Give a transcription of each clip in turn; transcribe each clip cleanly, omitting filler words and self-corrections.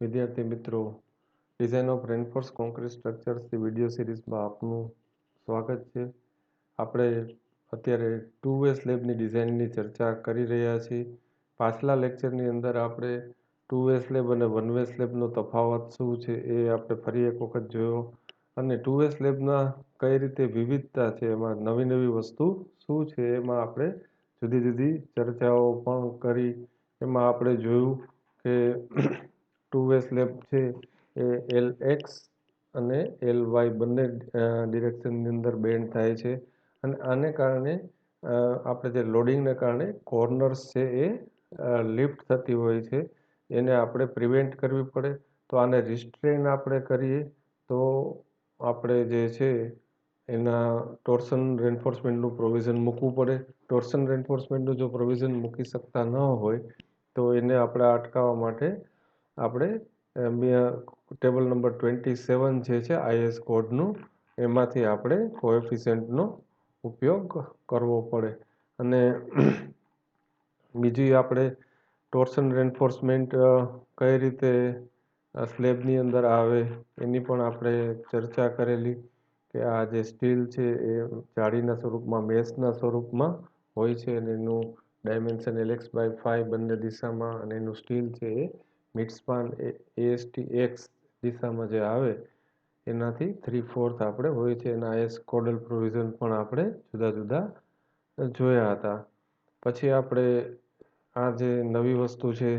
વિદ્યાર્થી મિત્રો, design of રેનફોર્સ concrete સ્ટ્રક્ચર્સની video સિરીઝમાં આપનું સ્વાગત છે. આપણે અત્યારે ટુ વે સ્લેબની ડિઝાઇનની ચર્ચા કરી રહ્યા છીએ. પાછલા લેક્ચરની અંદર આપણે ટુ વે સ્લેબ અને વન વે સ્લેબનો તફાવત શું છે એ આપણે ફરી એક વખત જોયો, અને ટુ વે સ્લેબના કઈ રીતે વિવિધતા છે, એમાં નવી નવી વસ્તુ શું છે, એમાં આપણે જુદી જુદી ચર્ચાઓ પણ કરી. એમાં આપણે જોયું કે ટુ વે સ્લેબ છે એ LX અને LY બંને ડિરેક્શનની અંદર બેન્ડ થાય છે, અને આને કારણે આપણે જે લોડિંગને કારણે કોર્નર્સ છે એ લિફ્ટ થતી હોય છે. એને આપણે પ્રિવેન્ટ કરવી પડે. તો આને રિસ્ટ્રેન આપણે કરીએ તો આપણે જે છે એના ટોર્શન રેન્ફોર્સમેન્ટનું પ્રોવિઝન મૂકવું પડે. ટોર્શન રેન્ફોર્સમેન્ટનું જો પ્રોવિઝન મૂકી શકતા ન હોય તો એને આપણે અટકાવવા માટે આપણે ટેબલ નંબર 27 જે છે IS કોડનું, એમાંથી આપણે કોએફિશિયન્ટનો ઉપયોગ કરવો પડે. અને બીજી આપણે ટોર્શન રેન્ફોર્સમેન્ટ કઈ રીતે સ્લેબની અંદર આવે એની પણ આપણે ચર્ચા કરેલી, કે આ જે સ્ટીલ છે એ જાળીના સ્વરૂપમાં, મેશના સ્વરૂપમાં હોય છે, અને એનું ડાયમેન્શન LX/5 બંને દિશામાં, અને એનું સ્ટીલ છે એ મિડસ્પાન ASTX દિશામાં જે આવે એનાથી 3/4 આપણે હોય છે. એના IS કોડલ પ્રોવિઝન પણ આપણે જુદા જુદા જોયા હતા. પછી આપણે આ જે નવી વસ્તુ છે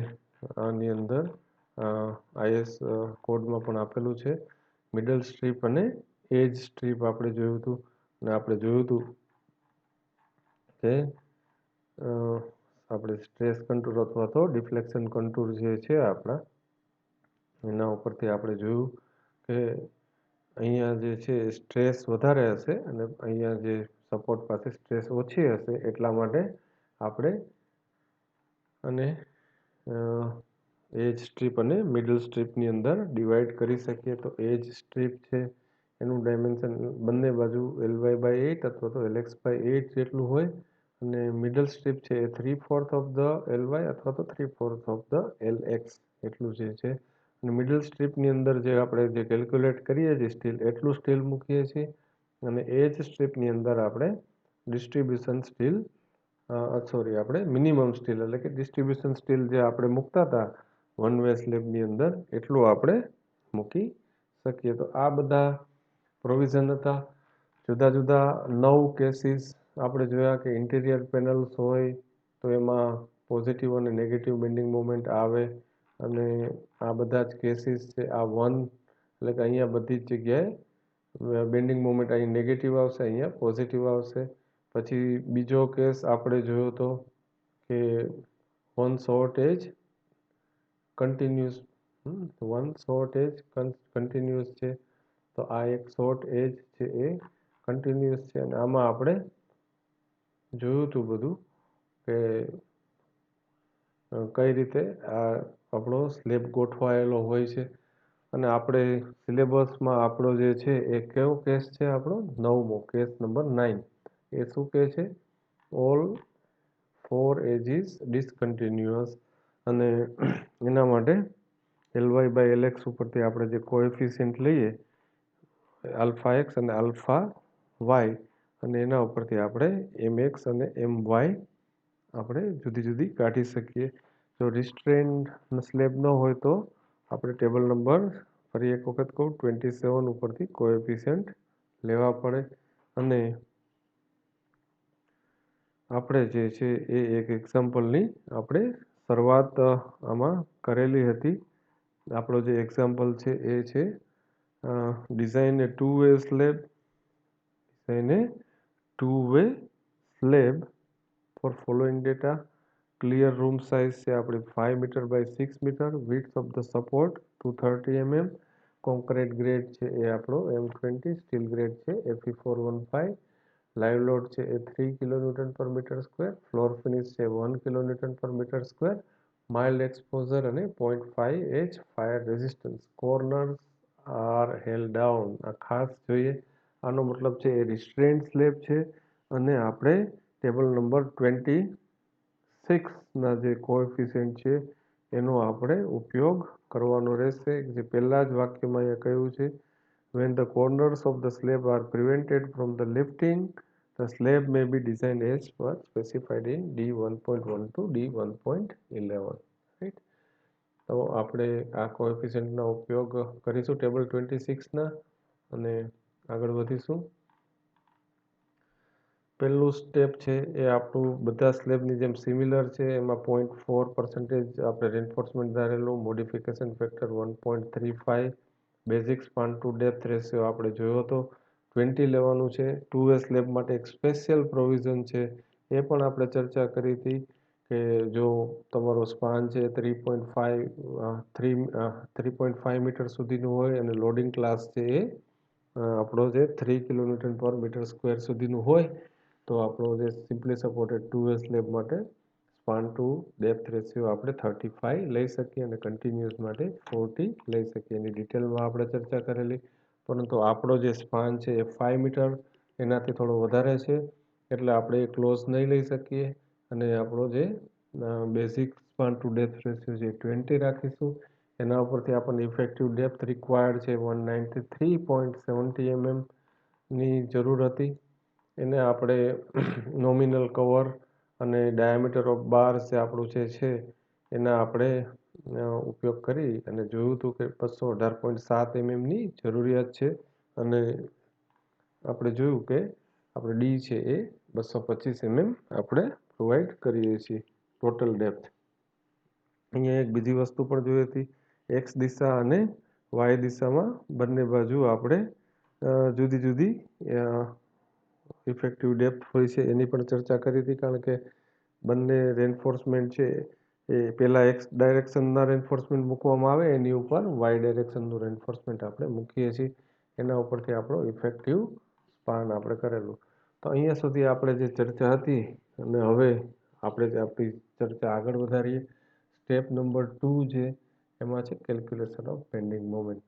આની અંદર IS કોડમાં પણ આપેલું છે, મિડલ સ્ટ્રીપ અને એજ સ્ટ્રીપ આપણે જોયું હતું. અને આપણે જોયું હતું કે આપણે સ્ટ્રેસ કન્ટુર અથવા તો ડિફ્લેક્શન કન્ટુર જે છે આપણા, એના ઉપરથી આપણે જોયું કે અહીંયા જે છે સ્ટ્રેસ વધારે હશે અને અહીંયા જે સપોર્ટ પાસે સ્ટ્રેસ ઓછી હશે, એટલા માટે આપણે અને એજ સ્ટ્રીપ અને મિડલ સ્ટ્રીપની અંદર ડિવાઈડ કરી શકીએ. તો એજ સ્ટ્રીપ છે એનું ડાયમેન્શન બંને બાજુ LY/8 અથવા તો LX/8 જેટલું હોય, અને મિડલ સ્ટ્રીપ છે એ 3/4 ઓફ ધ LY અથવા તો 3/4 ઓફ ધ LX એટલું જે છે. અને મિડલ સ્ટ્રીપની અંદર જે આપણે જે કેલ્ક્યુલેટ કરીએ છીએ સ્ટીલ, એટલું સ્ટીલ મૂકીએ છીએ, અને એજ સ્ટ્રીપની અંદર આપણે ડિસ્ટ્રીબ્યુશન સ્ટીલ આપણે મિનિમમ સ્ટીલ એટલે કે ડિસ્ટ્રીબ્યુશન સ્ટીલ જે આપણે મૂકતા હતા વન વે સ્લેબની અંદર, એટલું આપણે મૂકી શકીએ. તો આ બધા પ્રોવિઝન હતા. જુદા જુદા 9 કેસીસ આપણે જોયા કે ઇન્ટિરિયર પેનલ્સ હોય તો એમાં પોઝિટિવ અને નેગેટિવ બેન્ડિંગ મોમેન્ટ આવે, અને આ બધા જ કેસીસ છે આ વન, એટલે કે અહીંયા બધી જ જગ્યાએ બેન્ડિંગ મોમેન્ટ અહીં નેગેટિવ આવશે, અહીંયા પોઝિટિવ આવશે. પછી બીજો કેસ આપણે જોયો હતો કે વન શોર્ટ એજ કન્ટિન્યુઅસ છે. તો આ એક શોર્ટ એજ છે એ કન્ટિન્યુઅસ છે, અને આમાં આપણે જોયું હતું બધું કે કઈ રીતે આ આપણો સ્લેબ ગોઠવાયેલો હોય છે. અને આપણે સિલેબસમાં આપણો જે છે એ કેવો કેસ છે, આપણો 9મો કેસ નંબર 9. એ શું કહે છે? All 4 edges discontinuous. અને એના માટે LY/LX ઉપરથી આપણે જે કોએફિશિયન્ટ લઈએ αx અને αy, અને એના ઉપરથી આપણે mx અને my આપણે જુદી જુદી કાઢી શકીએ. જો રિસ્ટ્રેન્ડ સ્લેબ ન હોય તો આપણે ટેબલ નંબર ફરી એક વખત કહું 27 ઉપરથી કોએફિશિયન્ટ લેવા પડે. અને આપણે જે છે એ એક એક્ઝામ્પલની આપણે શરૂઆત આમાં કરેલી હતી. આપણો જે એક્ઝામ્પલ છે એ છે design a two way slab, for following data. Clear room size છે આપણી 5 metre by 6 metre. Width of the support 230 mm. Concrete grade છે એ આપણો M20. સ્ટીલ ગ્રેડ છે Fe415. લાઈવ લોડ છે એ 3 kN per meter square. Floor finish છે 1 kN per meter square. Mild exposure અને 0.5H fire resistance. Corners are held down. આ ખાસ જોઈએ, આનો મતલબ છે એ રિસ્ટ્રેન્ટ સ્લેબ છે, અને આપણે ટેબલ નંબર 26ના જે કોએફિશિયન્ટ છે એનો આપણે ઉપયોગ કરવાનો રહેશે. જે પહેલા જ વાક્યમાં અહીંયા કહ્યું છે, when the corners of the slab are prevented from the lifting, the slab may be designed as per specified in D1.1 to D1.11. right? તો આપણે આ કોએફિશિયન્ટનો ઉપયોગ કરીશું ટેબલ 26ના અને આગળ વધીશું. પહેલું સ્ટેપ છે એ આપણું બધા સ્લેબની જેમ સિમિલર છે. એમાં 0.4% આપણે રેન્ફોર્સમેન્ટ ધારેલું, modification factor 1.35, basic span to depth ratio આપણે જોયો હતો 20 લેવાનું છે. 2A સ્લેબ માટે એક સ્પેશિયલ પ્રોવિઝન છે, એ પણ આપણે ચર્ચા કરી હતી કે જો તમારો સ્પાન છે 3.5 મીટર સુધીનું હોય અને લોડિંગ ક્લાસ છે એ આપણો જે 3 કિલોન્યુટન પર મીટર સ્ક્વેર સુધીનું હોય, તો આપણો જે સિમ્પલી સપોર્ટેડ 2A સ્લેબ માટે સ્પાન ટુ ડેપ્થ રેશિયો આપણે 35 લઈ શકીએ અને કન્ટિન્યુઅસ માટે 40 લઈ શકીએ. એની ડિટેલમાં આપણે ચર્ચા કરેલી. પરંતુ આપણો જે સ્પાન છે એ 5 મીટર એનાથી થોડો વધારે છે, એટલે આપણે એ ક્લોઝ નહીં લઈ શકીએ અને આપણો જે basic span to depth ratio છે 20 રાખીશું. એના ઉપરથી આપણને ઇફેક્ટિવ ડેપ્થ રિક્વાયર્ડ છે 193.70 mm ની જરૂર હતી. એને આપણે નોમિનલ કવર અને ડાયામીટર ઓફ બાર્સ જે આપણું છે એના આપણે ઉપયોગ કરી અને જોયું હતું કે 218.7 mm ની જરૂરિયાત છે અને આપણે જોયું કે આપણે ડી છે એ 225 mm આપણે પ્રોવાઈડ કરીએ છીએ ટોટલ ડેપ્થ. અહીંયા એક બીજી વસ્તુ પણ જોઈ હતી, એક્સ દિશા અને વાય દિશામાં બંને બાજુ આપણે જુદી જુદી ઇફેક્ટિવ ડેપ્થ હોય છે એની પણ ચર્ચા કરી હતી. કારણ કે બંને રેન્ફોર્સમેન્ટ છે એ પહેલાં એક્સ ડાયરેક્શનના રેન્ફોર્સમેન્ટ મૂકવામાં આવે, એની ઉપર વાય ડાયરેક્શનનું રેન્ફોર્સમેન્ટ આપણે મૂકીએ છીએ. એના ઉપરથી આપણો ઇફેક્ટિવ સ્પાન આપણે કરેલું. તો અહીંયા સુધી આપણે જે ચર્ચા હતી અને હવે આપણે જે આપણી ચર્ચા આગળ વધારીએ. સ્ટેપ નંબર 2 છે એમાં છે કેલ્ક્યુલેશન ઓફ બેન્ડિંગ મોમેન્ટ.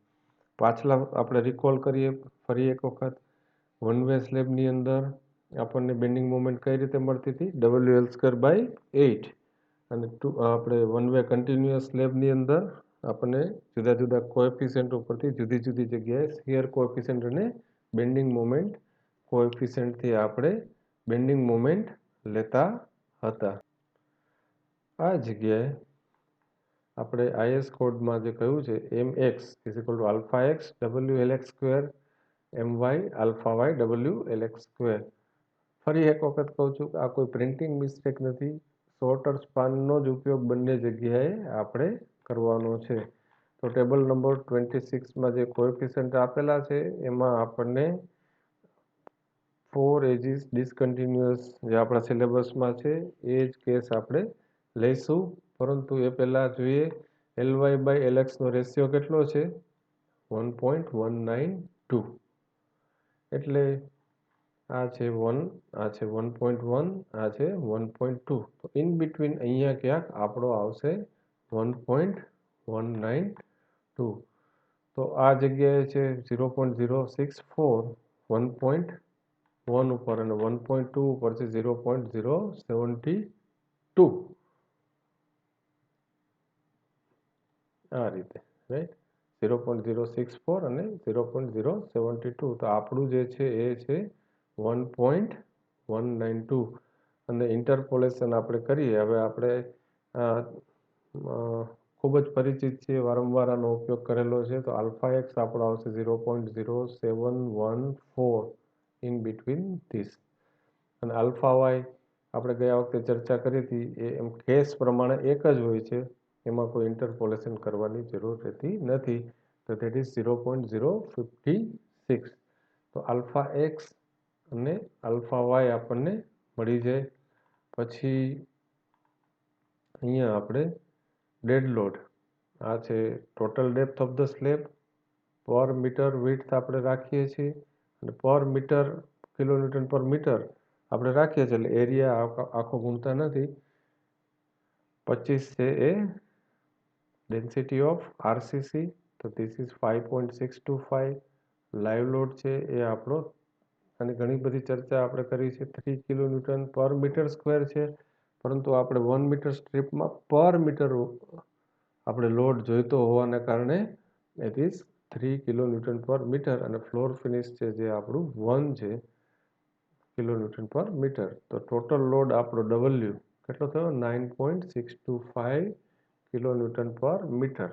પાછલા આપણે રિકોલ કરીએ ફરી એક વખત. વન વે સ્લેબની અંદર આપણને બેન્ડિંગ મોમેન્ટ કઈ રીતે મળતી હતી, WL²/8 અને આપણે વન વે કન્ટિન્યુઅસ સ્લેબની અંદર આપણને જુદા જુદા કોએફિશિયન્ટ ઉપરથી જુદી જુદી જગ્યાએ શિયર કોએફિશિયન્ટ અને બેન્ડિંગ મોમેન્ટ કોએફિશિયન્ટથી આપણે બેન્ડિંગ મોમેન્ટ લેતા હતા. આ જગ્યાએ આપણે IS કોડમાં જે કહ્યું છે mx = α x WLX² my α y WLX². ફરી એક વખત કહું છું કે આ કોઈ પ્રિન્ટિંગ મિસ્ટેક નથી, શોર્ટર સ્પાનનો જ ઉપયોગ બંને જગ્યાએ આપણે કરવાનો છે. તો ટેબલ નંબર 26માં જે કોએફિશિયન્ટ આપેલા છે એમાં આપણને 4 એજીસ ડિસકન્ટિન્યુઅસ જે આપણા સિલેબસમાં છે એ જ કેસ આપણે લઈશું. પરંતુ એ પહેલાં જોઈએ LY/LX નો રેશિયો કેટલો છે, 1.192. એટલે આ છે 1, આ છે 1.1, આ છે 1.2. તો ઇન બિટવીન અહીંયા ક્યાંક આપણો આવશે 1.192. તો આ જગ્યાએ છે 0.064 1.1 ઉપર અને 1.2 ઉપર છે 0.072. આ રીતે રાઈટ, 0.064 અને 0.072. તો આપણું જે છે એ છે 1.192 અને ઇન્ટરપોલેશન આપણે કરીએ. હવે આપણે ખૂબ જ પરિચિત છે, વારંવાર આનો ઉપયોગ કરેલો છે. તો α x આપણો આવશે 0.0714 ઇન બિટવીન ધીસ અને α y આપણે ગયા વખતે ચર્ચા કરી હતી એ એમ કેસ પ્રમાણે એક જ હોય છે, એમાં કોઈ ઇન્ટરપોલેશન કરવાની જરૂર રહેતી નથી. તો ધેટ ઇઝ 0.056. તો α x અને α y આપણને મળી જાય. પછી અહીંયા આપણે ડેડ લોડ, આ છે total depth of the slab પર મીટર વિડ્થ આપણે રાખીએ છીએ અને પર મીટર કિલોન્યુટન પર મીટર આપણે રાખીએ છીએ. એટલે એરિયા આખો ગુણતા નથી. 25 છે એ ડેન્સિટી ઓફ RCC, તો ધીસ ઇઝ 5.625. લાઈવ લોડ છે એ આપણો, અને ઘણી બધી ચર્ચા આપણે કરી છે, 3 કિલોન્યુટન પર મીટર સ્ક્વેર છે. પરંતુ આપણે 1 મીટર સ્ટ્રીપમાં પર મીટર આપણે લોડ જોઈતો હોવાને કારણે ઇટ ઇઝ 3 કિલોન્યુટન પર મીટર અને ફ્લોર ફિનિશ છે જે આપણું 1 છે કિલોન્યુટન પર મીટર. તો ટોટલ લોડ આપણો ડબલ્યુ કેટલો થયો 9.625 કિલોન્યુટન પર મીટર.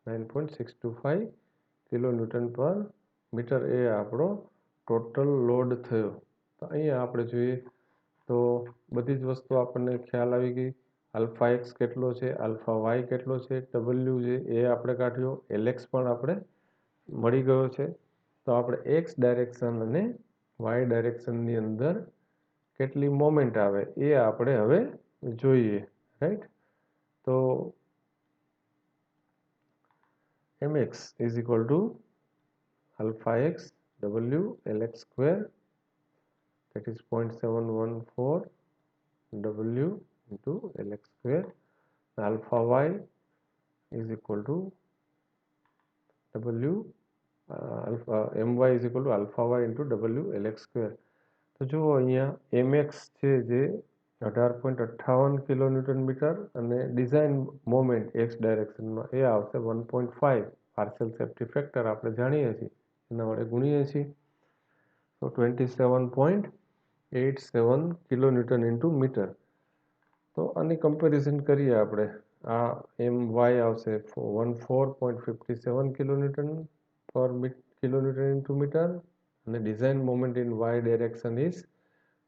9.625 કિલોન્યુટન પર મીટર એ આપણો ટોટલ લોડ થયો. તો અહીંયા આપણે જોઈએ તો બધી જ વસ્તુ આપણને ખ્યાલ આવી ગઈ. આલ્ફા એક્સ કેટલો છે, આલ્ફા વાય કેટલો છે, ડબલ્યુ છે એ આપણે કાઢ્યો, એલએક્સ પણ આપણે મળી ગયો છે. તો આપણે એક્સ ડાયરેક્શન અને વાય ડાયરેક્શનની અંદર કેટલી મોમેન્ટ આવે એ આપણે હવે જોઈએ, રાઈટ. તો mx is equal to alpha x w lx square, that is 0.714 w into lx square. Alpha y is equal to w my is equal to alpha y into w lx square. તો જુઓ અહીંયા mx છે જે 18.58 kilonewton metre અને design moment x ડાયરેક્શનમાં એ આવશે 1.5. Partial safety factor આપણે જાણીએ છીએ એના વડે ગુણીએ છીએ. તો 27.87 કિલોન્યુટન ઇન્ટુ મીટર. તો આની કમ્પેરિઝન કરીએ આપણે. આ my આવશે 14.57 કિલોન્યુટન પર કિલોન્યુટન ઇન્ટુ મીટર અને design moment in y direction is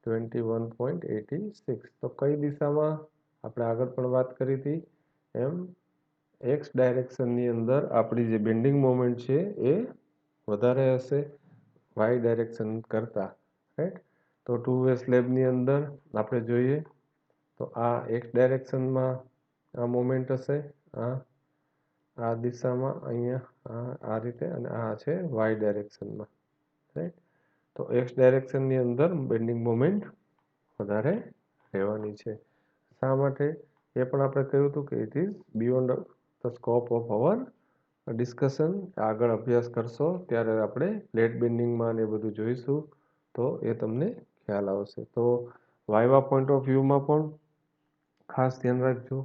21.86. તો કઈ દિશામાં આપણે આગળ પણ વાત કરી હતી એમ એક્સ ડાયરેક્શનની અંદર આપણી જે બેન્ડિંગ મોમેન્ટ છે એ વધારે હશે વાય ડાયરેક્શન કરતાં, રાઈટ. તો 2 વે સ્લેબની અંદર આપણે જોઈએ તો આ એક્સ ડાયરેક્શનમાં આ મોમેન્ટ હશે, આ દિશામાં અહીંયા આ રીતે, અને આ છે વાય ડાયરેક્શનમાં, રાઈટ. તો એક્સ ડાયરેક્શનની અંદર બેન્ડિંગ મોમેન્ટ વધારે રહેવાની છે. શા માટે એ પણ આપણે કહ્યું હતું કે it is beyond the scope of our discussion. આગળ અભ્યાસ કરશો ત્યારે આપણે પ્લેટ બેન્ડિંગમાં ને એ બધું જોઈશું તો એ તમને ખ્યાલ આવશે. તો વાયવા પોઈન્ટ ઓફ વ્યૂમાં પણ ખાસ ધ્યાન રાખજો.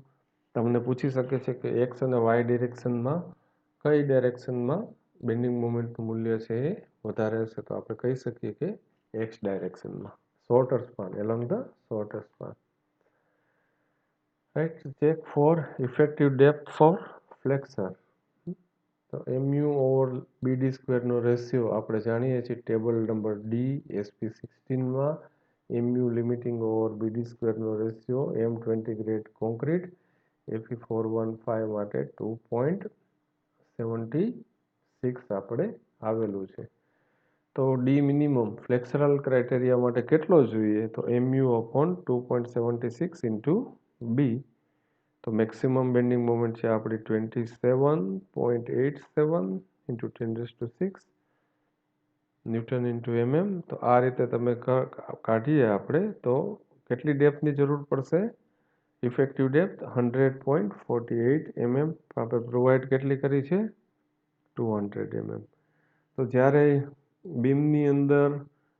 તમને પૂછી શકે છે કે એક્સ અને વાય ડિરેક્શનમાં કઈ ડાયરેક્શનમાં બેન્ડિંગ મોમેન્ટનું મૂલ્ય છે એ વધારે હશે. તો આપણે કહી શકીએ કે એક્સ ડાયરેક્શનમાં, shorter span, along the shorter span, right. Check for effective depth for flexure. તો mu ઓવર BD સ્ક્વેરનો રેશિયો આપણે જાણીએ છીએ ટેબલ નંબર ડી SP16માં. mu લિમિટિંગ ઓવર BD સ્ક્વેરનો ratio M20 grade concrete Fe415 માટે 2.76 આપણે આવેલું છે. તો ડી મિનિમમ ફ્લેક્સરલ ક્રાઇટેરિયા માટે કેટલો જોઈએ તો mu અપોન 2.76 ઇન્ટુ બી. તો મેક્સિમમ બેન્ડિંગ મોમેન્ટ છે આપણી 27.87 ઇન્ટુ 10⁶ ન્યૂટન ઇન્ટુ mm. તો આ રીતે તમે કાઢીએ આપણે તો કેટલી ડેપ્થની જરૂર પડશે? ઇફેક્ટિવ ડેપ્થ 100.48 mm આપણે પ્રોવાઈડ કેટલી કરી છે 200 mm. તો જ્યારે બીમની અંદર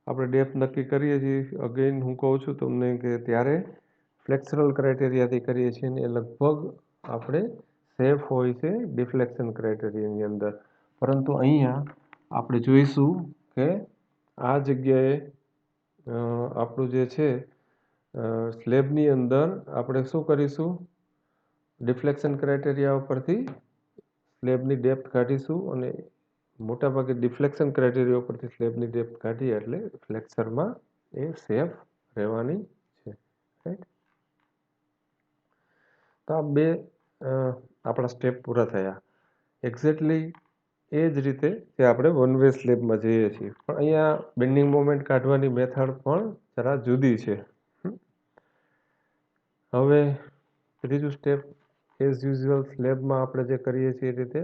આપણે ડેપ્થ નક્કી કરીએ છીએ, અગેન હું કહું છું તમને કે ત્યારે ફ્લેક્સરલ ક્રાઇટેરિયાથી કરીએ છીએ ને એ લગભગ આપણે સેફ હોય છે ડિફ્લેક્શન ક્રાઇટેરિયાની અંદર. પરંતુ અહીંયા આપણે જોઈશું કે આ જગ્યાએ આપણું જે છે સ્લેબની અંદર આપણે શું કરીશું, ડિફ્લેક્શન ક્રાઇટેરિયા ઉપરથી સ્લેબની ડેપ્થ કાઢીશું અને મોટાભાગે ડિફ્લેક્શન ક્રાઇટેરિયા ઉપરથી સ્લેબની ડેપ્થ કાઢીએ એટલે ફ્લેક્સરમાં એ સેફ રહેવાની છે, રાઈટ. તો આ બે આપણા સ્ટેપ પૂરા થયા. એક્ઝેક્ટલી એ જ રીતે જે આપણે 1 વે સ્લેબમાં જઈએ છીએ, પણ અહીંયા બેન્ડિંગ મોમેન્ટ કાઢવાની મેથડ પણ જરા જુદી છે. હવે ત્રીજું સ્ટેપ એઝ યુઝ્યુઅલ સ્લેબમાં આપણે જે કરીએ છીએ એ રીતે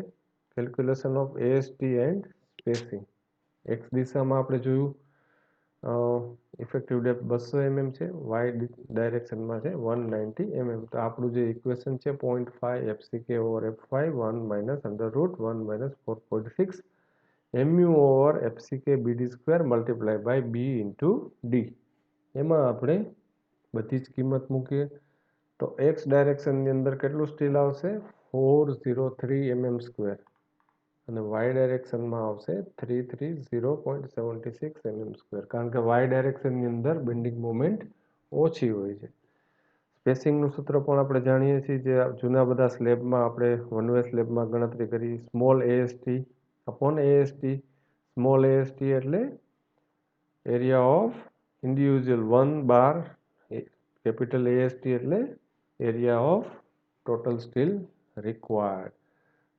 calculation of AST and spacing. X દિશામાં આપણે જોયું ઇફેક્ટિવ ડેપ્થ 200 mm છે, વાય ડાયરેક્શનમાં છે 190 mm. તો આપણું જે ઇક્વેશન છે 0.5 FCK over F5 1 minus √1 minus 4.6 mu over FCK BD square multiply by b into d. એમાં આપણે બધી જ કિંમત મૂકીએ તો એક્સ ડાયરેક્શનની અંદર કેટલું સ્ટીલ આવશે 403 mm², અને વાય ડાયરેક્શનમાં આવશે 330.76 mm², કારણ કે વાય ડાયરેક્શનની અંદર બેન્ડિંગ મોમેન્ટ ઓછી હોય છે. સ્પેસિંગનું સૂત્ર પણ આપણે જાણીએ છીએ, જે જૂના બધા સ્લેબમાં આપણે વન વે સ્લેબમાં ગણતરી કરી, small AST upon AST. Small AST એટલે area of individual 1 bar, capital AST એટલે area of total steel required.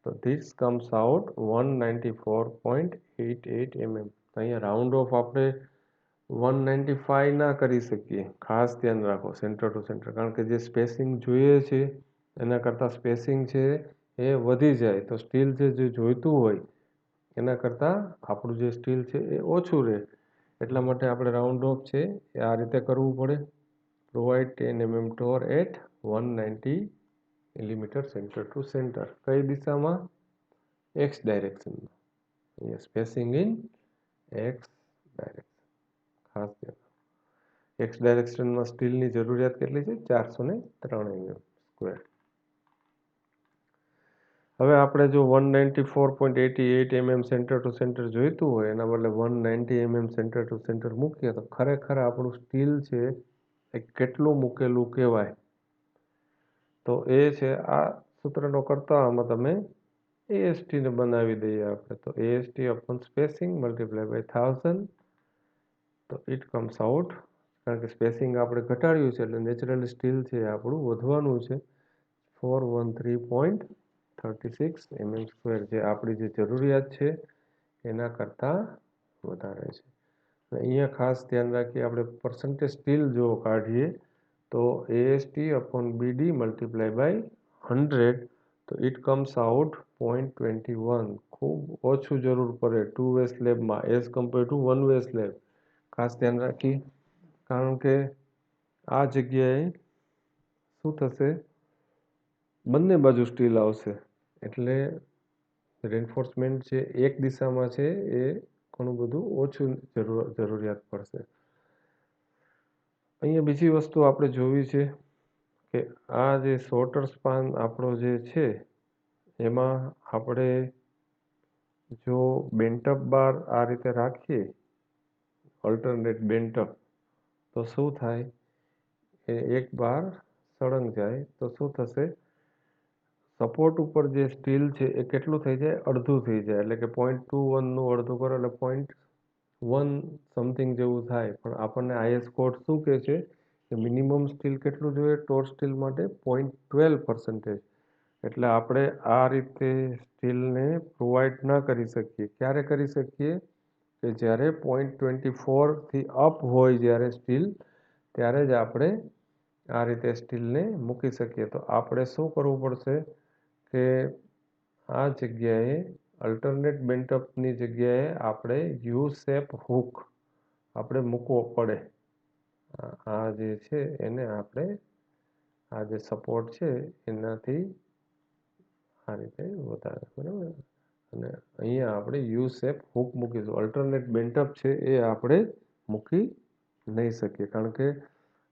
તો ધીસ કમ્સ આઉટ 194.88 mm. અહીંયા રાઉન્ડ ઓફ આપણે 195 ના કરી શકીએ, ખાસ ધ્યાન રાખો સેન્ટર ટુ સેન્ટર, કારણ કે જે સ્પેસિંગ જોઈએ છે એના કરતાં સ્પેસિંગ છે એ વધી જાય તો સ્ટીલ છે જે જોઈતું હોય એના કરતાં આપણું જે સ્ટીલ છે એ ઓછું રહે. એટલા માટે આપણે રાઉન્ડ ઓફ છે એ આ રીતે કરવું પડે. Provide 10 mm tor at 190 mm centre to centre. કઈ દિશામાં? એક્સ ડાયરેક્શનમાં. અહીંયા સ્પેસિંગ ઇન એક્સ ડાયરેક્શન, ખાસ ધ્યાન. એક્સ ડાયરેક્શનમાં સ્ટીલની જરૂરિયાત કેટલી છે? 403 mm². હવે આપણે જો 194.88 mm સેન્ટર ટુ સેન્ટર જોઈતું હોય એના બદલે 190 mm સેન્ટર ટુ સેન્ટર મૂકીએ તો ખરેખર આપણું સ્ટીલ છે એ કેટલું મૂકેલું કહેવાય? તો એ છે આ સૂત્રનો કરતા આમાં તમે AST ને બનાવી દઈએ આપણે. તો AST upon spacing multiply by 1000. તો ઇટ કમ્સ આઉટ, કારણ કે સ્પેસિંગ આપણે ઘટાડ્યું છે એટલે નેચરલી સ્ટીલ છે એ આપણું વધવાનું છે. 413.36 mm², જે આપણી જે જરૂરિયાત છે એના કરતાં વધારે છે. અહીંયા ખાસ ધ્યાન રાખીએ, આપણે પર્સન્ટેજ સ્ટીલ જો કાઢીએ તો AST upon BD multiply by 100. તો ઇટ કમ્સ આઉટ 0.21. ખૂબ ઓછું જરૂર પડે ટુ વે સ્લેબમાં as compare to one way slab. ખાસ ધ્યાન રાખીએ, કારણ કે આ જગ્યાએ શું થશે? બંને બાજુ સ્ટીલ આવશે એટલે રેન્ફોર્સમેન્ટ છે એક દિશામાં છે એ ઘણું બધું ઓછું જરૂરિયાત પડશે. અહીંયા બીજી વસ્તુ આપણે જોવી છે કે આ જે શોર્ટર સ્પાન આપણો જે છે એમાં આપણે જો બેન્ટઅપ બાર આ રીતે રાખીએ, અલ્ટરનેટ બેન્ટઅપ, તો શું થાય? એક બાર સળંગ જાય તો શું થશે? સપોર્ટ ઉપર જે સ્ટીલ છે એ કેટલું થઈ જાય? અડધું થઈ જાય. એટલે કે 0.21નું અડધું કરો એટલે 0.1 સમથિંગ જેવું થાય. પણ આપણને IS કોડ શું કહે છે કે મિનિમમ સ્ટીલ કેટલું જોઈએ ટોર સ્ટીલ માટે? 0.12%. એટલે આપણે આ રીતે સ્ટીલને પ્રોવાઈડ ન કરી શકીએ. ક્યારે કરી શકીએ? કે જ્યારે 0.24થી અપ હોય જ્યારે સ્ટીલ, ત્યારે જ આપણે આ રીતે સ્ટીલને મૂકી શકીએ. તો આપણે શું કરવું પડશે કે આ જગ્યાએ અલ્ટરનેટ બેન્ટઅપની જગ્યાએ આપણે યુ શેપ હૂક આપણે મૂકવો પડે. આ જે છે એને આપણે આ જે સપોર્ટ છે એનાથી આ રીતે વધારે, બરાબર. અને અહીંયા આપણે યુ શેપ હૂક મૂકીશું. અલ્ટરનેટ બેન્ટઅપ છે એ આપણે મૂકી નહીં શકીએ, કારણ કે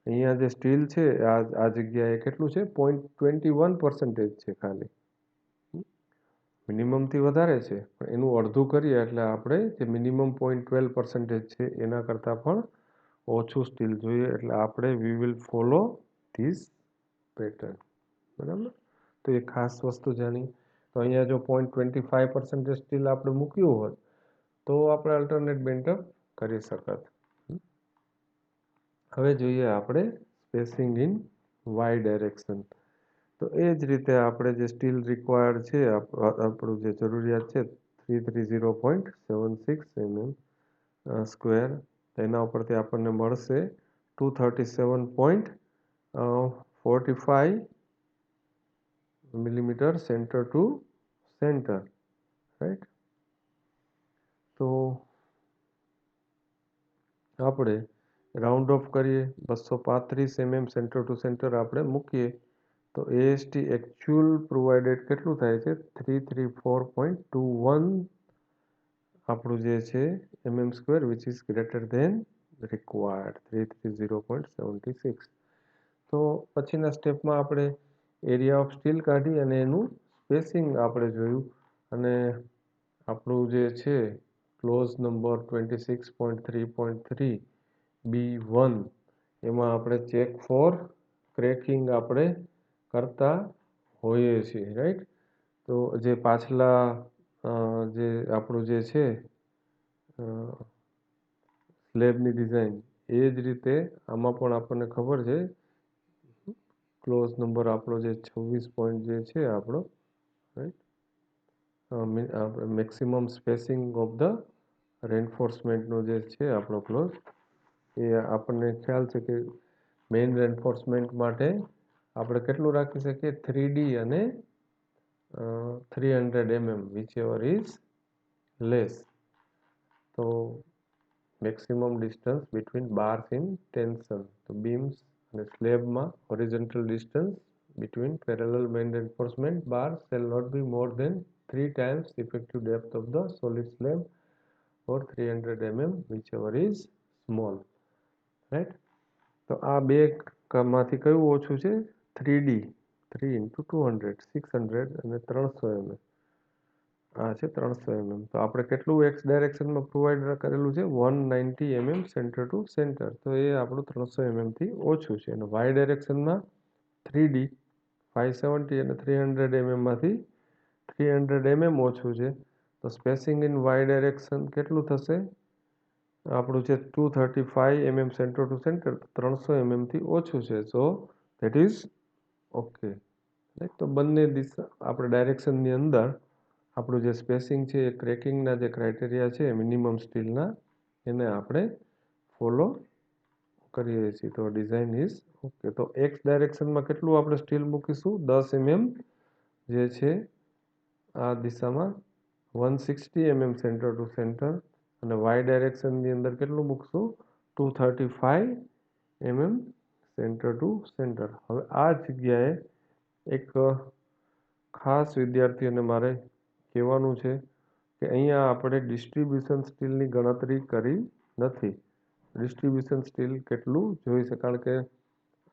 અહીંયા જે સ્ટીલ છે આ જગ્યાએ કેટલું છે? 0.21% છે ખાલી. મિનિમમથી વધારે છે પણ એનું અડધું કરીએ એટલે આપણે જે મિનિમમ 0.12% છે એના કરતાં પણ ઓછું સ્ટીલ જોઈએ. એટલે આપણે we will follow this pattern, બરાબર. તો એ ખાસ વસ્તુ જાણી. તો અહીંયા જો 0.25% સ્ટીલ આપણે મૂક્યું હોત તો આપણે અલ્ટરનેટ બેન્ટઅપ કરી શકત. હવે જોઈએ આપણે સ્પેસિંગ ઇન વાય ડાયરેક્શન. તો એ જ રીતે આપણે જે સ્ટીલ રિક્વાયર્ડ છે આપણું જે જરૂરિયાત છે 330.76 mm², એના ઉપરથી આપણને મળશે 237.45 mm centre to centre, right. તો આપણે રાઉન્ડ ઓફ કરીએ, 235 mm સેન્ટર ટુ સેન્ટર આપણે મૂકીએ તો AST એકચ્યુઅલ પ્રોવાઇડેડ કેટલું થાય છે? 334.21 આપણું જે છે mm², which is greater than required 330.76. તો પછીના સ્ટેપમાં આપણે એરિયા ઓફ સ્ટીલ કાઢી અને એનું સ્પેસિંગ આપણે જોયું અને આપણું જે છે ક્લોઝ નંબર 26.3.3 B1 એમાં આપણે ચેક ફોર ક્રેકિંગ આપણે કરતા હોઈએ છીએ, રાઈટ. તો જે પાછલા જે આપણું જે છે સ્લેબની ડિઝાઇન એ જ રીતે આમાં પણ આપણને ખબર છે ક્લોઝ નંબર આપણો જે 26 પોઈન્ટ જે છે આપણો, right, maximum spacing of the રેન્ફોર્સમેન્ટનો જે છે આપણો ક્લોઝ એ આપણને ખ્યાલ છે કે મેઇન રેન્ફોર્સમેન્ટ માટે આપણે કેટલું રાખી શકીએ 3D અને 300 mm whichever is less. તો maximum distance between bars in tension, તો બીમ્સ અને સ્લેબમાં horizontal distance between parallel main reinforcement bars shall not be more than 3 times effective depth of the solid slab or 300 mm whichever is small, right. તો આ બે માંથી કયું ઓછું છે 3D 3 into 200 600 અને 300 mm. આ છે 300 mm. તો આપણે કેટલું એક્સ ડાયરેક્શનમાં પ્રોવાઈડ કરેલું છે 190 mm સેન્ટર ટુ સેન્ટર, તો એ આપણું 300 mm થી ઓછું છે. અને વાય ડાયરેક્શનમાં 3D 570 અને 300 mm માંથી 300 mm ઓછું છે. તો સ્પેસિંગ ઇન વાય ડાયરેક્શન કેટલું થશે આપણું છે 235 mm centre to centre, 300 mm થી ઓછું છે. So that is okay. તો બંને દિશા આપણે ડાયરેક્શનની અંદર આપણું જે સ્પેસિંગ છે એ ક્રેકિંગના જે ક્રાઇટેરિયા છે મિનિમમ સ્ટીલના એને આપણે ફોલો કરીએ છીએ. તો ડિઝાઇન ઇઝ ઓકે. તો એક્સ ડાયરેક્શનમાં કેટલું આપણે સ્ટીલ મૂકીશું 10 mm જે છે આ દિશામાં 160 mm સેન્ટર ટુ સેન્ટર, અને વાય ડાયરેક્શનની અંદર કેટલું મૂકશું 235 mm સેન્ટર ટુ સેન્ટર. હવે આ જગ્યાએ એક ખાસ વિદ્યાર્થીઓને મારે કહેવાનું છે કે અહીંયા આપણે ડિસ્ટ્રીબ્યુશન સ્ટીલની ગણતરી કરી નથી. ડિસ્ટ્રીબ્યુશન સ્ટીલ કેટલું જોઈશે, કારણ કે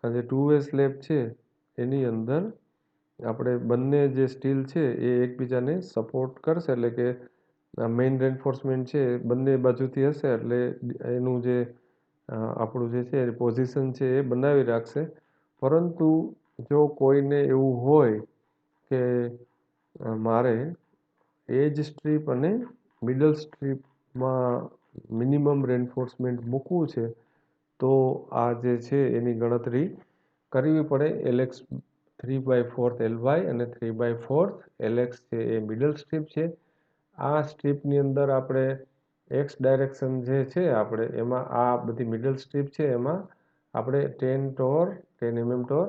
આ જે 2 વે સ્લેબ છે એની અંદર આપણે બંને જે સ્ટીલ છે એ એકબીજાને સપોર્ટ કરશે, એટલે કે મેઇન રેન્ફોર્સમેન્ટ છે બંને બાજુથી હશે એટલે એનું જે આપણું જે છે પોઝિશન છે એ બનાવી રાખશે. પરંતુ જો કોઈને એવું હોય કે મારે એજ સ્ટ્રીપ અને મિડલ સ્ટ્રીપમાં મિનિમમ રેન્ફોર્સમેન્ટ મૂકવું છે તો આ જે છે એની ગણતરી કરવી પડે. LX 3/4 LY અને 3/4 LX છે એ મિડલ સ્ટ્રીપ છે. આ સ્ટ્રીપની અંદર આપણે એક્સ ડાયરેક્શન જે છે આપણે એમાં આ બધી મિડલ સ્ટ્રીપ છે એમાં આપણે 10 ટોર 10 mm ટોર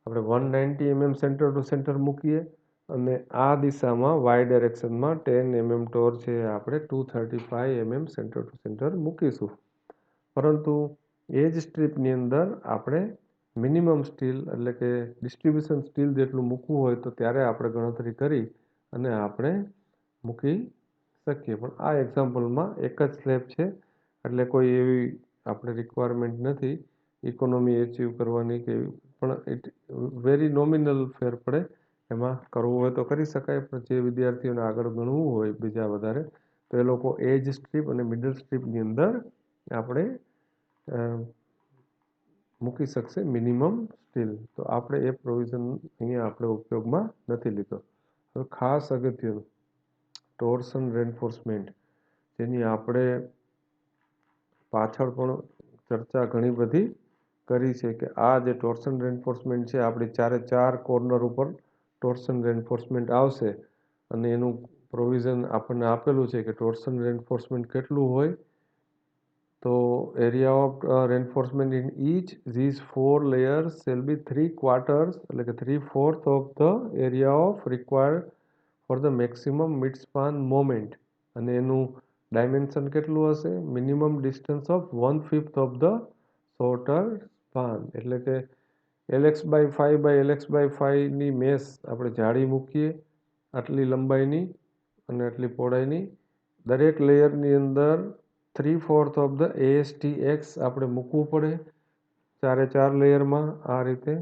આપણે 190 mm સેન્ટર ટુ સેન્ટર મૂકીએ, અને આ દિશામાં વાય ડાયરેક્શનમાં 10 mm ટોર છે આપણે 235 mm સેન્ટર ટુ સેન્ટર મૂકીશું. પરંતુ એ જ સ્ટ્રીપની અંદર આપણે મિનિમમ સ્ટીલ એટલે કે ડિસ્ટ્રીબ્યુશન સ્ટીલ જેટલું મૂકવું હોય તો ત્યારે આપણે ગણતરી કરી અને આપણે મૂકી શકીએ. પણ આ એક્ઝામ્પલમાં એક જ સ્લેબ છે એટલે કોઈ એવી આપણે રિક્વાયરમેન્ટ નથી ઇકોનોમી એચીવ કરવાની કે એવી, પણ ઇટ વેરી નોમિનલ ફેર પડે. એમાં કરવું હોય તો કરી શકાય, પણ જે વિદ્યાર્થીઓને આગળ ગણવું હોય બીજા વધારે તો એ લોકો એજ સ્ટ્રીપ અને મિડલ સ્ટ્રીપની અંદર આપણે મૂકી શકશે મિનિમમ સ્ટીલ. તો આપણે એ પ્રોવિઝન અહીંયા આપણે ઉપયોગમાં નથી લીધો. હવે ખાસ અગત્યનું ટોર્સન રેન્ફોર્સમેન્ટ, જેની આપણે પાછળ પણ ચર્ચા ઘણી બધી કરી છે કે આ જે ટોર્સન રેન્ફોર્સમેન્ટ છે આપણી ચારે ચાર કોર્નર ઉપર ટોર્સન રેન્ફોર્સમેન્ટ આવશે, અને એનું પ્રોવિઝન આપણને આપેલું છે કે ટોર્સન રેન્ફોર્સમેન્ટ કેટલું હોય. તો area of reinforcement in each these 4 layers shall be 3/4 એટલે કે 3/4 of the area of required for the maximum mid span moment, અને એનું ડાયમેન્શન કેટલું હશે minimum distance of 1/5 of the shorter span. એટલે કે LX/5/LX/5ની મેસ આપણે જાળી મૂકીએ આટલી લંબાઈની અને આટલી પહોળાઈની, દરેક લેયરની અંદર 3/4 ઓફ ધ ASTX આપણે મૂકવું પડે ચારે ચાર લેયરમાં. આ રીતે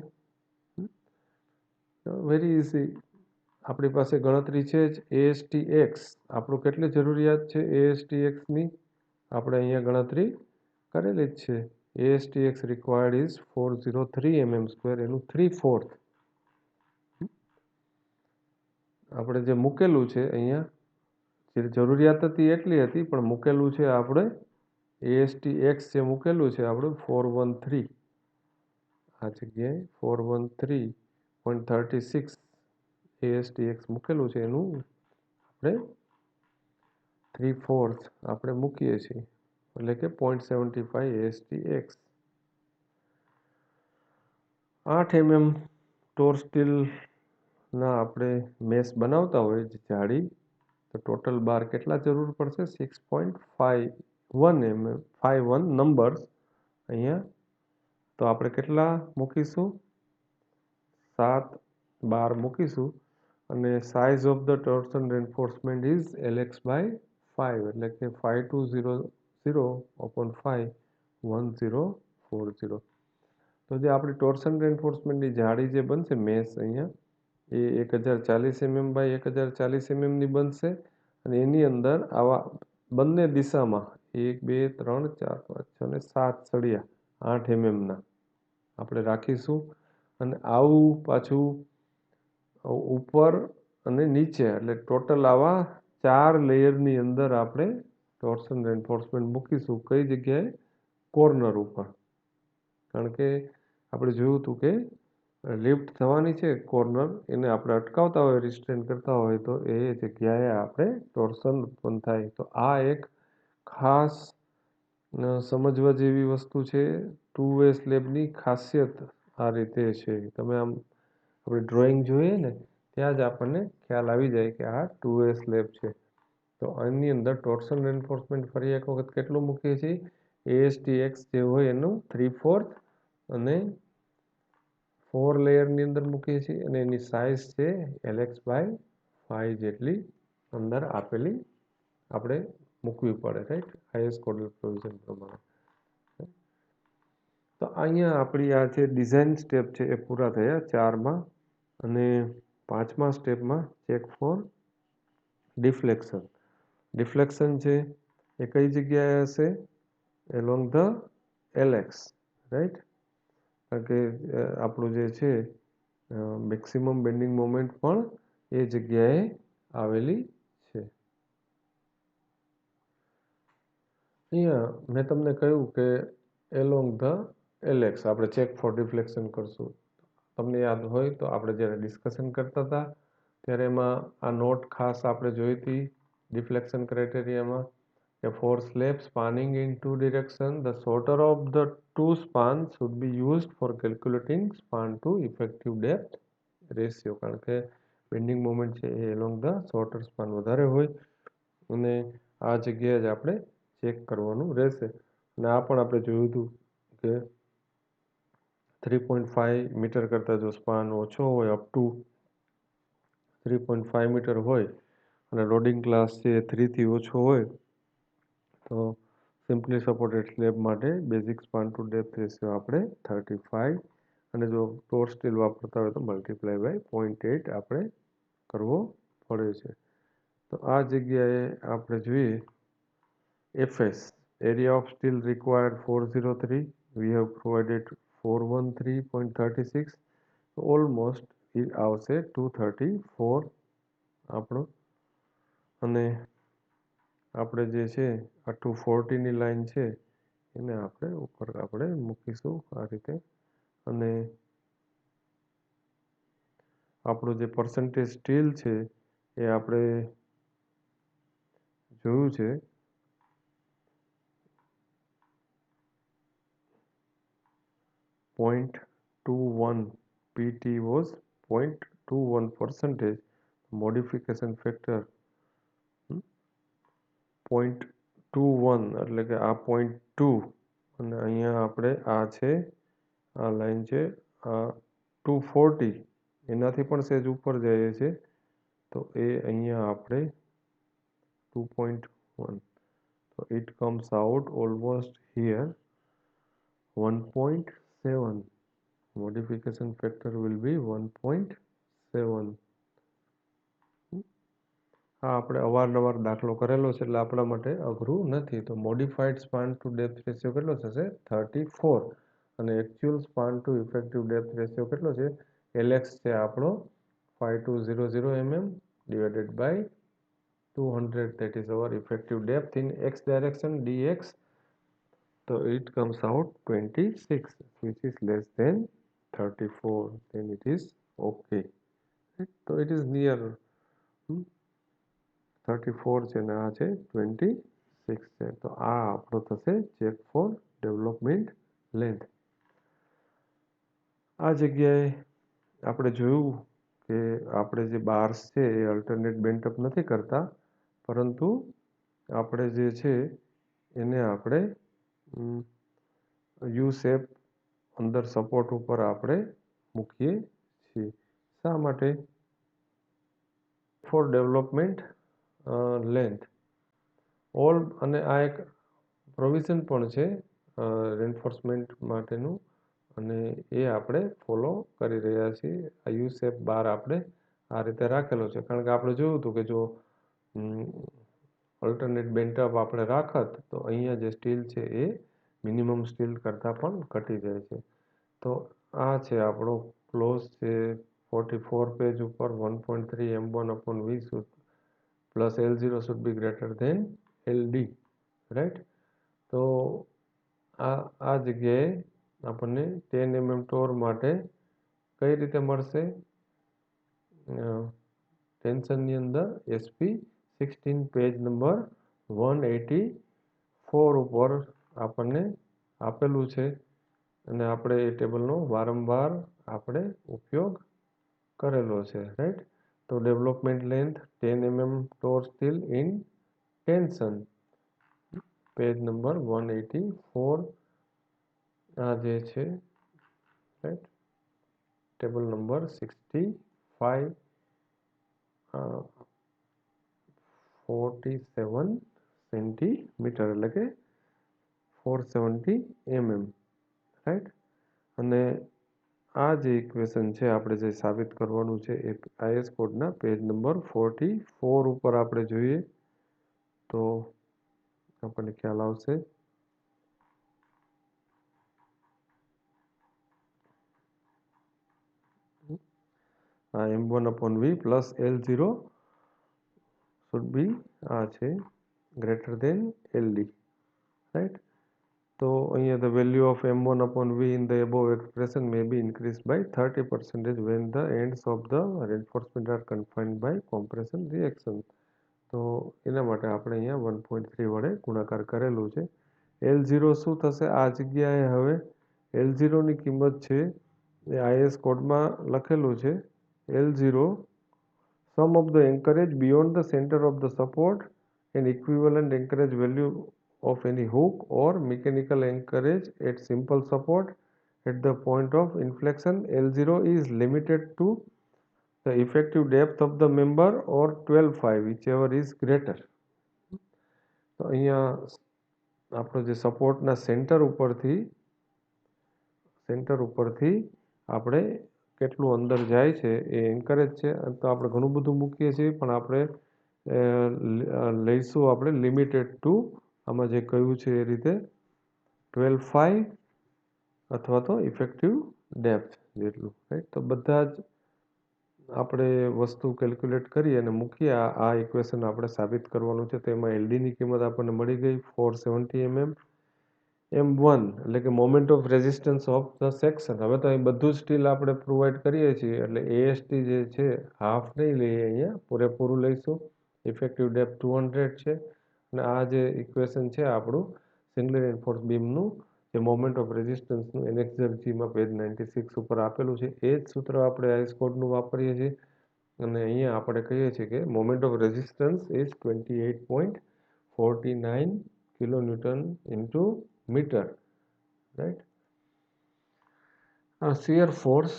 વેરી ઇઝી આપણી પાસે ગણતરી છે જ ASTX આપણું કેટલી જરૂરિયાત છે ASTXની આપણે અહીંયા ગણતરી કરેલી જ છે ASTX required is 403 mm², એનું 3/4 આપણે જે મૂકેલું છે અહીંયા જે જરૂરિયાત હતી એટલી હતી પણ મૂકેલું છે આપણે ASTX જે મૂકેલું છે આપણું 413 આ જગ્યાએ 413.36 ASTX મૂકેલું છે એનું આપણે 3/4 આપણે મૂકીએ છીએ એટલે કે 0.75 ASTX 8 mm ટોર સ્ટીલના આપણે મેશ બનાવતા હોય જાડી તો ટોટલ બાર કેટલા જરૂર પડશે 6.51 નંબર્સ અહીંયા તો આપણે કેટલા મૂકીશું 7 બાર મૂકીશું અને size of the torsion reinforcement is LX/5 એટલે કે 5200/5 1040 તો જે આપણી ટોર્શન રેન્ફોર્સમેન્ટની જાડી જે બનશે મેશ અહીંયા એ 1040 mm બાય 1040 mm ની બનશે અને એની અંદર આવા બંને દિશામાં 1 2 3 4 5 6 અને 7 સળિયા 8 mm ના આપણે રાખીશું અને આવું પાછું ઉપર અને નીચે એટલે ટોટલ આવા 4 લેયરની અંદર આપણે ટોર્શન રેન્ફોર્સમેન્ટ મૂકીશું કઈ જગ્યાએ કોર્નર ઉપર કારણ કે આપણે જોયું હતું કે લિફ્ટ થવાની છે કોર્નર એને આપણે અટકાવતા હોય રિસ્ટ્રેન કરતા હોય તો એ જગ્યાએ આપણે ટોર્શન ઉત્પન્ન થાય તો આ એક ખાસ સમજવા જેવી વસ્તુ છે 2 વે સ્લેબની ખાસિયત આ રીતે છે તમે આમ આપણે ડ્રોઈંગ જોઈએ ને ત્યાં જ આપણને ખ્યાલ આવી જાય કે આ 2 વે સ્લેબ છે તો આની અંદર ટોર્શન રેન્ફોર્સમેન્ટ ફરી એક વખત કેટલું મૂકીએ છીએ ASTX જે હોય એનું 3/4 અને 4 લેયરની અંદર મૂકીએ છીએ અને એની સાઇઝ છે LX/5 જેટલી અંદર આપેલી આપણે મૂકવી પડે રાઈટ હાઈએસ્ટ કોડલ પ્રોવિઝન પ્રમાણે તો અહીંયા આપણી આ જે ડિઝાઇન સ્ટેપ છે એ પૂરા થયા 4માં અને 5મા સ્ટેપમાં ચેક ફોર ડિફ્લેક્શન છે એ કઈ જગ્યાએ હશે એલોંગ ધ LX રાઈટ કારણ કે આપણું જે છે મેક્સિમમ બેન્ડિંગ મોમેન્ટ પણ એ જગ્યાએ આવેલી છે અહીંયા મેં તમને કહ્યું કે એલોંગ ધ LX આપણે ચેક ફોર ડિફ્લેક્શન કરશું તમને યાદ હોય તો આપણે જ્યારે ડિસ્કશન કરતા હતા ત્યારે એમાં આ નોટ ખાસ આપણે જોઈ હતી ડિફ્લેક્શન ક્રાઇટેરિયામાં કે for slab spanning in 2 direction the shorter of the 2 span should be used for calculating span to effective depth ratio કારણ કે બેન્ડિંગ મોમેન્ટ છે એ એલોંગ ધ શોર્ટર સ્પાન વધારે હોય અને આ જગ્યાએ જ આપણે ચેક કરવાનું રહેશે અને આ પણ આપણે જોયું હતું કે 3.5 મીટર કરતાં જો સ્પાન ઓછો હોય અપ ટુ 3.5 મીટર હોય અને લોડિંગ ક્લાસ છે 3 થી ઓછો હોય તો સિમ્પલી સપોર્ટેડ સ્લેબ માટે basic span to depth ratio આપણે 35 અને જો ટોર સ્ટીલ વાપરતા હોય તો મલ્ટીપ્લાય બાય 0.8 આપણે કરવો પડે છે તો આ જગ્યાએ આપણે જોઈએ FS area of steel required 403 we have provided 413.36 almost એ આવશે 234 આપણો અને આપણે જે છે આ 240ની લાઈન છે એને આપણે ઉપર આપણે મૂકીશું આ રીતે અને આપણું જે પર્સન્ટેજ સ્ટીલ છે એ આપણે જોયું છે 0.21 PT was 0.21 percentage modification factor 0.21 એટલે કે આ 0.2 અને અહીંયા આપણે આ છે આ લાઈન છે આ 240 એનાથી પણ સહેજ ઉપર જઈએ છે તો એ અહીંયા આપણે 2.1 so it comes out almost here 1.7 modification factor will be 1.7 આ આપણે અવારનવાર દાખલો કરેલો છે એટલે આપણા માટે અઘરું નથી. તો modified span to depth ratio કેટલો થશે 34 અને actual span to effective depth ratio કેટલો છે એલએક્સ છે આપણો 5200 mm divided by 200, that is our effective depth in x direction dx. So it comes out 26, which is less than 34. Then it is okay. Right? So it is near 34 છે ને આ છે 26 છે. તો આ આપણો થશે ચેક ફોર ડેવલપમેન્ટ લેન્થ. આ જગ્યાએ આપણે જોયું કે આપણે જે બાર્સ છે એ અલ્ટરનેટ બેન્ટઅપ નથી કરતા, પરંતુ આપણે જે છે એને આપણે યુ શેપ અંદર સપોર્ટ ઉપર આપણે મૂકીએ છીએ. શા માટે? ફોર ડેવલપમેન્ટ લેન્થ ઓલ, અને આ એક પ્રોવિઝન પણ છે રેન્ફોર્સમેન્ટ માટેનું, અને એ આપણે ફોલો કરી રહ્યા છીએ. આ યુ શેપ બાર આપણે આ રીતે રાખેલો છે, કારણ કે આપણે જોયું હતું કે જો અલ્ટરનેટ બેન્ટઅપ આપણે રાખત તો અહીંયા જે સ્ટીલ છે એ મિનિમમ સ્ટીલ કરતાં પણ ઘટી જાય છે. તો આ છે આપણો ક્લોઝ છે 44 પેજ ઉપર 1.3 m1/v plus L0 should be greater than LD, right. તો આ જગ્યાએ આપણને 10 mm ટોર માટે કઈ રીતે મળશે? ટેન્શનની અંદર SP 16 પેજ નંબર 184 ઉપર આપણને આપેલું છે, અને આપણે એ ટેબલનો વારંવાર આપણે ઉપયોગ કરેલો છે, રાઈટ. તો development length 10 mm ટોર still in tension, page number 184 આ જે છે, રાઈટ, ટેબલ નંબર 65 47 સેન્ટીમીટર એટલે કે 470 mm, રાઈટ. અને આ જે ઇક્વેશન છે આપણે જે સાબિત કરવાનું છે એ આઈએસ કોડના પેજ નંબર 44 ઉપર આપણે જોઈએ તો આપણને ખ્યાલ આવશે. આ m1/v plus L0 should be આ છે ગ્રેટર દેન LD, રાઈટ. તો અહીંયા the value of m1/v in the above expression may be increased by 30% when the ends of the reinforcement are confined by compression reaction. તો એના માટે આપણે અહીંયા 1.3 વડે ગુણાકાર કરેલું છે. L0 શું થશે આ જગ્યાએ? હવે L0 ની કિંમત છે એ આઈએસ કોડમાં લખેલું છે L0 sum of the anchorage beyond the center of the support and equivalent anchorage value of any hook or mechanical anchorage at simple support at the point of inflection. L0 is limited to the effective depth of the member or 12.5 whichever is greater. તો અહીંયા આપણો જે સપોર્ટના centre ઉપરથી આપણે કેટલું અંદર જાય છે એ એન્કરેજ છે. તો આપણે ઘણું બધું મૂકીએ છીએ, પણ આપણે લઈશું આપણે લિમિટેડ ટુ, આમાં જે કહ્યું છે એ રીતે 12.5 અથવા તો ઇફેક્ટિવ ડેપ્થ જેટલું, રાઈટ. તો બધા જ આપણે વસ્તુ કેલ્ક્યુલેટ કરી અને મૂકીએ. આ ઇક્વેશન આપણે સાબિત કરવાનું છે. તો એમાં એલડીની કિંમત આપણને મળી ગઈ 470 mm. M1 એટલે કે moment of resistance of the section. હવે તો અહીં બધું જ સ્ટીલ આપણે પ્રોવાઈડ કરીએ છીએ, એટલે એએસટી જે છે હાફ નહીં લઈએ, અહીંયા પૂરેપૂરું લઈશું. ઇફેક્ટિવ ડેપ્થ 200 છે, અને આ જે ઇક્વેશન છે આપણું સિંગલ રેન્ફોર્સ બીમનું જે મોમેન્ટ ઓફ રેઝિસ્ટન્સનું એનએક્ઝરજીમાં પેજ 96 ઉપર આપેલું છે એ જ સૂત્ર આપણે આઈએસ કોડનું વાપરીએ છીએ, અને અહીંયા આપણે કહીએ છીએ કે moment of resistance is 28.49 kilonewton into metre, right. Shear force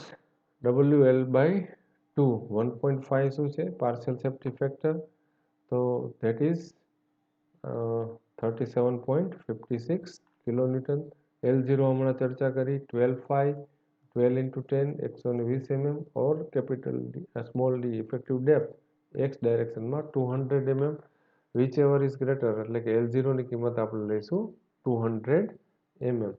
WL/2 1.5 શું છે? Partial safety factor. તો ધેટ ઇઝ 37.56 કિલોન્યુટન. L0 હમણાં ચર્ચા કરી 12.5, 12 into 10 120 mm, और capital D small D effective depth x ડાયરેક્શનમાં 200 mm whichever is greater, એટલે કે L0ની કિંમત આપણે લઈશું 200 mm.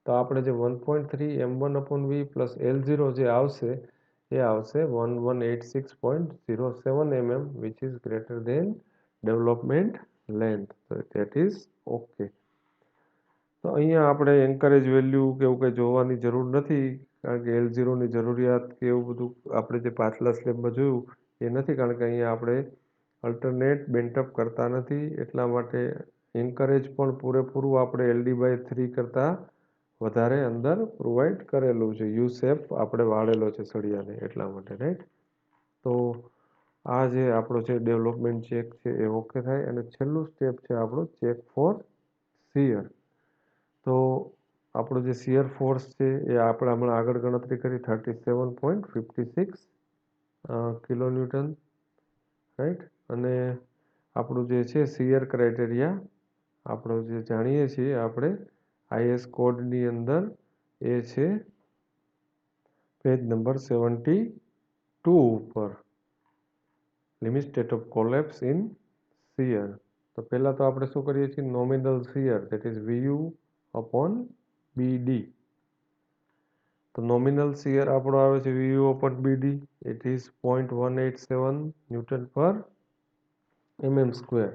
તો આપણે જે 1.3 m1/v પ્લસ L0 જે આવશે એ આવશે 1186.07 mm which is greater than development length. That is okay. તો અહીંયા આપણે એન્કરેજ વેલ્યુ કે એવું કંઈ જોવાની જરૂર નથી, કારણ કે L0ની જરૂરિયાત કે એવું બધું આપણે જે પાછલા સ્લેબમાં જોયું એ નથી, કારણ કે અહીંયા આપણે અલ્ટરનેટ બેન્ટઅપ કરતા નથી. એટલા માટે એન્કરેજ પણ પૂરેપૂરું આપણે LD/3 કરતાં વધારે અંદર પ્રોવાઈડ કરેલું છે. યુ શેપ આપણે વાળેલો છે સળિયાને, એટલા માટે, રાઈટ. તો આ જે આપણો છે ડેવલપમેન્ટ ચેક છે એ ઓકે થાય. અને છેલ્લું સ્ટેપ છે આપણો ચેક ફોર શિયર. તો આપણો જે શિયર ફોર્સ છે એ આપણે હમણાં આગળ ગણતરી કરી 37.56 કિલોન્યુટન, રાઈટ. અને આપણું જે છે શિયર ક્રાઇટેરિયા આપણો જે જાણીએ છીએ આપણે IS કોડની અંદર એ છે પેજ નંબર 72 ઉપર, limit state of collapse in shear. તો પહેલાં તો આપણે શું કરીએ છીએ, nominal shear that is VU/BD. તો નોમિનલ શિયર આપણો આવે છે VU/BD, ઇટ ઇઝ 0.187 ન્યૂટન પર mm²,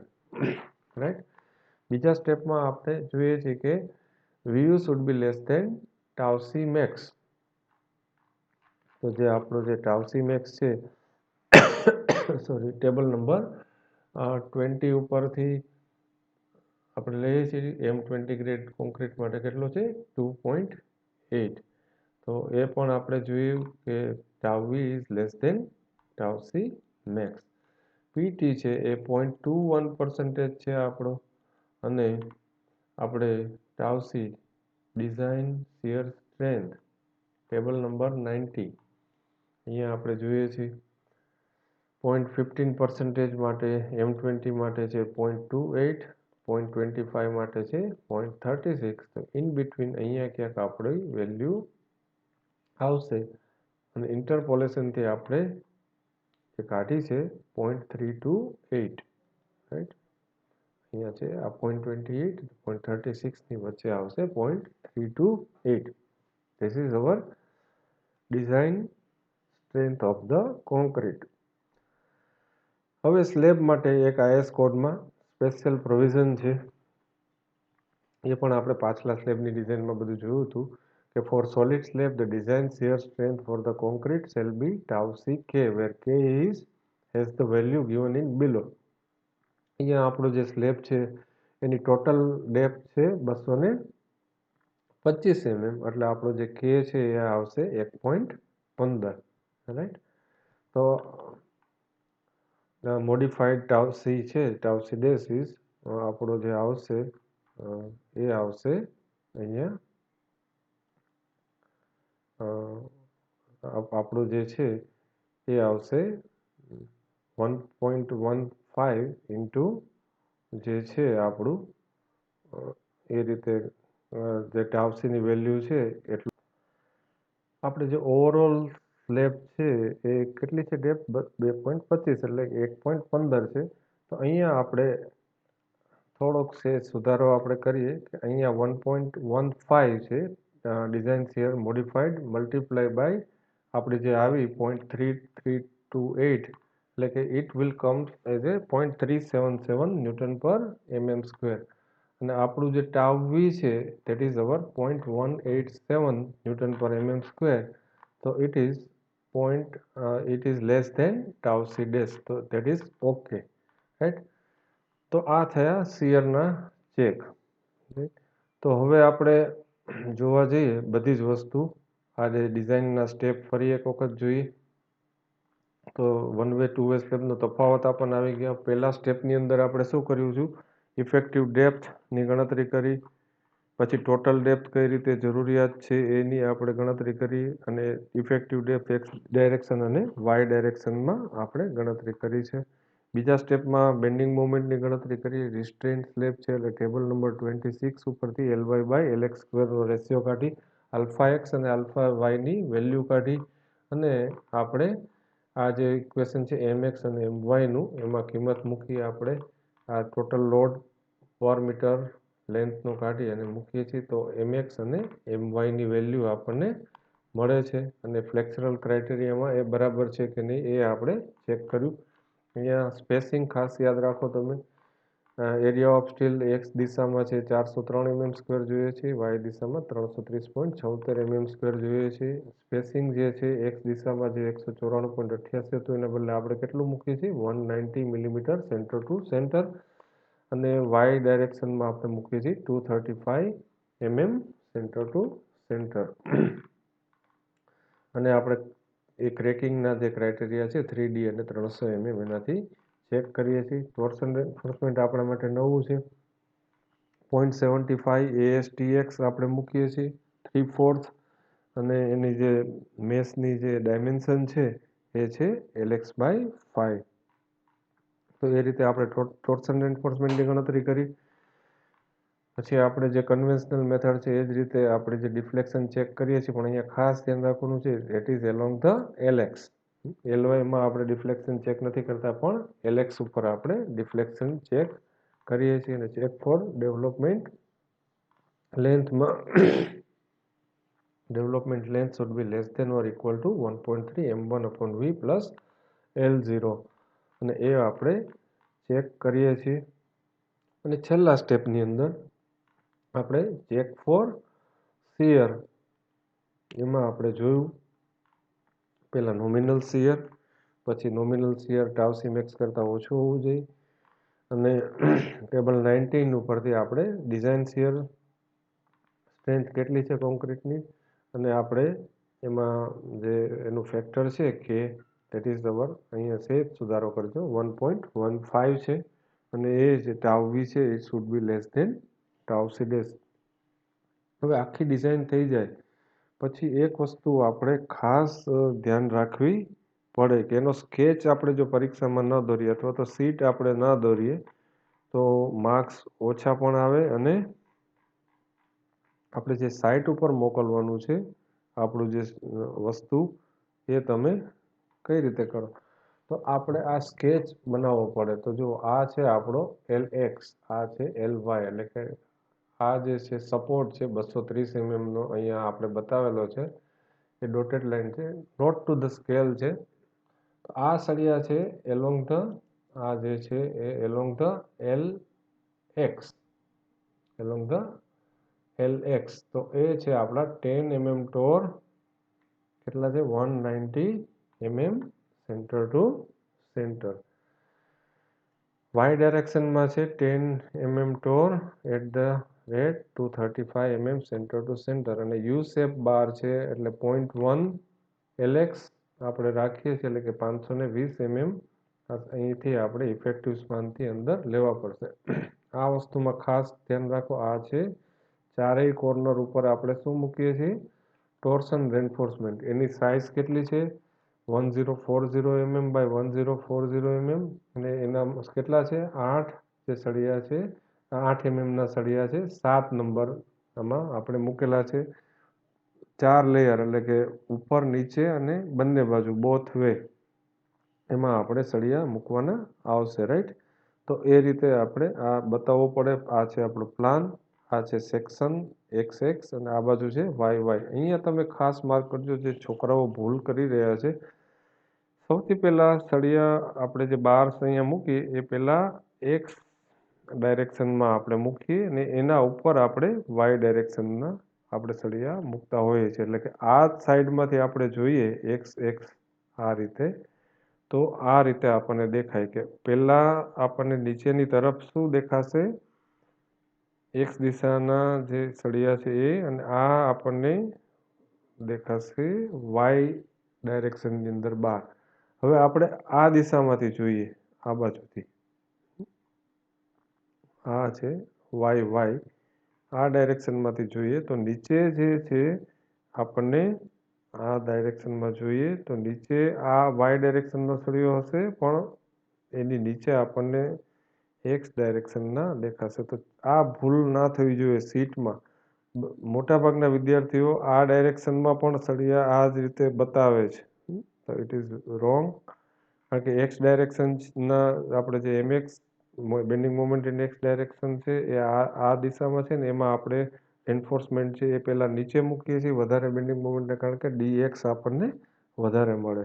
રાઈટ. બીજા સ્ટેપમાં આપણે જોઈએ છીએ કે VU should be less than tau c max. તો જે આપણો જે ટાઉ સી મેક્સ છે સોરી, ટેબલ નંબર 20 ઉપરથી આપણે લઈએ છીએ M20 ગ્રેડ કોન્ક્રીટ માટે કેટલો છે 2.8. તો એ પણ આપણે જોયું કે tau v is less than tau c max. PT છે એ 0.21% છે આપણો. અને આપણે tau c design shear strength table number 90 અહીંયા આપણે જોઈએ છીએ 0.15% માટે M20 માટે છે 0.28, 0.25 માટે છે 0.36. તો ઇન બિટવીન અહીંયા ક્યાંક આપણી વેલ્યુ આવશે. અને ઇન્ટરપોલેશનથી આપણે જે કાઢી છે 0.328, રાઈટ. અહીંયા છે આ 0.28, 0.36ની વચ્ચે આવશે 0.328. This is our design strength of the concrete. હવે સ્લેબ માટે એક IS કોડમાં સ્પેશિયલ પ્રોવિઝન છે. એ પણ આપણે પાછલા સ્લેબની ડિઝાઇનમાં બધું જોયું હતું કે for solid slab the design shear strength for the concrete shall be tau c k, where k is has the value given in below. અહીંયા આપણો જે સ્લેબ છે એની ટોટલ ડેપ્થ છે 225 mm, એટલે આપણો જે કે છે એ આવશે 1.15, રાઈટ. તો મોડિફાઈડ ટાઉ સી છે, ટાઉ સી ડેશ ઇઝ આપણો જે આવશે એ આવશે અહીંયા આપણું જે છે એ આવશે 1.15 ઇન્ટુ જે છે આપણું એ રીતે જે ટાઉ સીની વેલ્યુ છે એટલું. આપણે જે ઓવરઓલ સ્લેબ છે એ કેટલી છે ડેપ્થ 2.25 એટલે 1.15 છે. તો અહીંયા આપણે થોડોક સુધારો આપણે કરીએ કે અહીંયા 1.15 છે design shear modified multiply by આપણી જે આવી 0.3328, એટલે કે it will comes as a 0.377 newton પર mm². અને આપણું જે ટાઉ વી છે ધેટ ઇઝ અવર 0.187 ન્યૂટન પર mm². તો it is less than tau c dash. તો ધેટ ઇઝ ઓકે, રાઈટ. તો આ થયા શિયરના ચેક. તો હવે આપણે જોવા જઈએ બધી જ વસ્તુ આ જે ડિઝાઇનના સ્ટેપ ફરી એક વખત જોઈએ. તો 1 વે 2 વે સ્લેબનો તફાવત આપણને આવી ગયા. પહેલા સ્ટેપની અંદર આપણે શું કર્યું છું, ઇફેક્ટિવ ડેપ્થની ગણતરી કરી, પછી ટોટલ ડેપ્થ કઈ રીતે જરૂરિયાત છે એની આપણે ગણતરી કરી, અને ઇફેક્ટિવ ડેપ્થ એક્સ ડાયરેક્શન અને વાય ડાયરેક્શનમાં આપણે ગણતરી કરી છે. બીજા સ્ટેપમાં બેન્ડિંગ મોમેન્ટની ગણતરી કરી, રિસ્ટ્રેન્ટ સ્લેબ છે એટલે ટેબલ નંબર 26 ઉપરથી LY/LX² રેશિયો કાઢી, આલ્ફા એક્સ અને આલ્ફા વાયની વેલ્યુ કાઢી, અને આપણે આ જે ઇક્વેશન છે mx અને myનું, એમાં કિંમત મૂકી આપણે આ ટોટલ લોડ પર મીટર લેન્થનું કાઢી અને મૂકીએ છીએ તો mx અને myની વેલ્યુ આપણને મળે છે. અને ફ્લેક્ચરલ ક્રાઇટેરિયામાં એ બરાબર છે કે નહીં એ આપણે ચેક કર્યું. અહીંયા સ્પેસિંગ ખાસ યાદ રાખો તમે. એરિયા ઓફ સ્ટીલ એક્સ દિશામાં છે 403 mm² જોઈએ છે, વાય દિશામાં 330.76 mm² જોઈએ છે. સ્પેસિંગ જે છે એક્સ દિશામાં જે 194.88 હતું એના બદલે આપણે કેટલું મૂકીએ છીએ 190 mm સેન્ટર ટુ સેન્ટર. અને વાય ડાયરેક્શનમાં આપણે મૂકીએ છીએ 235 mm સેન્ટર ટુ સેન્ટર. અને આપણે એ ક્રેકિંગના જે ક્રાઇટેરિયા છે 3D અને 300 mm એનાથી ચેક કરીએ છીએ. ટોર્શન રેન્ફોર્સમેન્ટ આપણા માટે નવું છે. 0.75 ASTX આપણે મૂકીએ છીએ 3/4 અને એની જે મેસની જે ડાયમેન્શન છે એ છે LX/5. તો એ રીતે આપણે ટોર્શન રેન્ફોર્સમેન્ટની ગણતરી કરી. પછી આપણે જે કન્વેન્શનલ મેથડ છે એ જ રીતે આપણે જે ડિફ્લેક્શન ચેક કરીએ છીએ, પણ અહીંયા ખાસ ધ્યાન રાખવાનું છે that is along the LX. LYમાં આપણે ડિફ્લેક્શન ચેક નથી કરતા, પણ LX ઉપર આપણે ડિફ્લેક્શન ચેક કરીએ છીએ. અને ચેક ફોર ડેવલપમેન્ટ લેન્થમાં development length should be less than or equal to 1.3 m1/v plus L0. અને એ આપણે ચેક કરીએ છીએ. અને છેલ્લા સ્ટેપની અંદર આપણે ચેક ફોર શિયર, એમાં આપણે જોયું પહેલાં નોમિનલ શિયર, પછી નોમિનલ શિયર ટાઉસી મેક્સ કરતાં ઓછું હોવું જોઈએ. અને ટેબલ 19 ઉપરથી આપણે ડિઝાઇન શિયર સ્ટ્રેન્થ કેટલી છે કોન્ક્રીટની, અને આપણે એમાં જે એનું ફેક્ટર છે કે ધેટ ઇઝ અવર, અહીંયા સેજ સુધારો કરજો 1.15 છે. અને એ જે ટાઉ વી છે it should be less than tau c dash. હવે આખી ડિઝાઇન થઈ જાય પછી એક વસ્તુ આપણે ખાસ ધ્યાન રાખવી પડે કે એનો સ્કેચ આપણે જો પરીક્ષામાં ન દોરીએ અથવા તો સીટ આપણે ન દોરીએ તો માર્ક્સ ઓછા પણ આવે. અને આપણે જે સાઇટ ઉપર મોકલવાનું છે આપણું જે વસ્તુ એ તમે કઈ રીતે કરો, તો આપણે આ સ્કેચ બનાવવો પડે. તો જો આ છે આપણો LX, આ છે LY, એટલે કે આ જે છે સપોર્ટ છે 230 mm નો અહીંયા આપણે બતાવેલો છે, એ ડોટેડ લાઇન છે, નોટ ટુ ધ સ્કેલ છે. આ સળિયા છે એલોંગ ધ, આ જે છે એ along the LX, along the LX. તો એ છે આપણા 10 mm ટોર, કેટલા છે 190 mm centre to centre. Y ડાયરેક્શનમાં છે 10 mm tor at the rate 235 mm centre to centre. અને યુ શેપ બાર છે એટલે 0.1 LX આપણે રાખીએ છીએ, એટલે કે 520 mm અહીંથી આપણે ઇફેક્ટિવ સ્પાનથી અંદર લેવા પડશે. આ વસ્તુમાં ખાસ ધ્યાન રાખો, આ છે ચારેય કોર્નર ઉપર આપણે શું મૂકીએ છીએ ટોર્શન રેન્ફોર્સમેન્ટ. એની સાઇઝ કેટલી છે 1040 mm બાય 1040 mm. અને એના કેટલા છે 8 જે સળિયા છે, 8 mm ના સળિયા છે, 7 નંબર આમાં આપણે મૂકેલા છે. 4 લેયર એટલે કે ઉપર નીચે અને બંને બાજુ બોથ વે એમાં આપણે સળિયા મૂકવાના આવશે, રાઈટ. તો એ રીતે આપણે આ બતાવવું પડે. આ છે આપણો પ્લાન, આ છે સેક્શન XX અને આ બાજુ છે YY. અહીંયા તમે ખાસ માર્ક કરજો જે છોકરાઓ ભૂલ કરી રહ્યા છે. સૌથી પહેલાં સળિયા આપણે જે બાર અહીંયા મૂકીએ એ પહેલાં X ડાયરેક્શનમાં આપણે મૂકીએ અને એના ઉપર આપણે Y ડાયરેક્શનના આપણે સળિયા મૂકતા હોઈએ છીએ. એટલે કે આ સાઈડમાંથી આપણે જોઈએ XX આ રીતે, તો આ રીતે આપણને દેખાય કે પહેલાં આપણને નીચેની તરફ શું દેખાશે X દિશાના જે સળિયા છે એ, અને આ આપણને દેખાશે Y ડાયરેક્શનની અંદર બાર. હવે આપણે આ દિશામાંથી જોઈએ, આ બાજુથી, આ છે YY, આ ડાયરેક્શનમાંથી જોઈએ તો નીચે જે છે આપણને આ ડાયરેક્શનમાં જોઈએ તો નીચે આ Y ડાયરેક્શનનો સળિયો હશે, પણ એની નીચે આપણને X ડાયરેક્શનના દેખાશે. તો આ ભૂલ ના થવી જોઈએ સીટમાં. મોટાભાગના વિદ્યાર્થીઓ આ ડાયરેક્શનમાં પણ સળિયા આ જ રીતે બતાવે છે, તો ઇટ ઇઝ રોંગ. કારણ કે એક્સ ડાયરેક્શનના આપણે જે MX bending moment in x direction છે એ આ દિશામાં છે ને એમાં આપણે એન્ફોર્સમેન્ટ છે એ પહેલાં નીચે મૂકીએ છીએ વધારે બેન્ડિંગ મોમેન્ટને, કારણ કે ડીએક્સ આપણને વધારે મળે.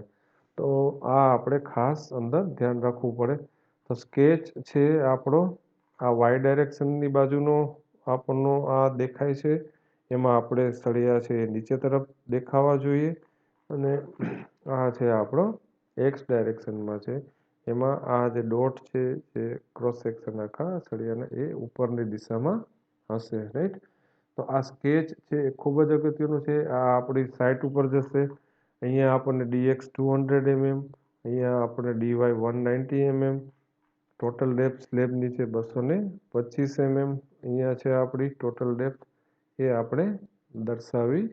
તો આ આપણે ખાસ અંદર ધ્યાન રાખવું પડે. તો સ્કેચ છે આપણો આ વાય ડાયરેક્શનની બાજુનો આપણનો આ દેખાય છે, એમાં આપણે સળિયા છે એ નીચે તરફ દેખાવા જોઈએ. અને આ છે આપણો એક્સ ડાયરેક્શનમાં છે, એમાં આ જે ડોટ છે જે ક્રોસ સેક્શન આખા સળિયાના એ ઉપરની દિશામાં હશે, રાઈટ. તો આ સ્કેચ છે એ ખૂબ જ અગત્યનું છે. આ આપણી સાઇટ ઉપર જશે. અહીંયા આપણને ડીએક્સ 200 mm, અહીંયા આપણે ડીવાય 190 mm, ટોટલ ડેપ્થ સ્લેબની છે 225 mm, અહીંયા છે આપણી ટોટલ ડેપ્થ, એ આપણે દર્શાવવી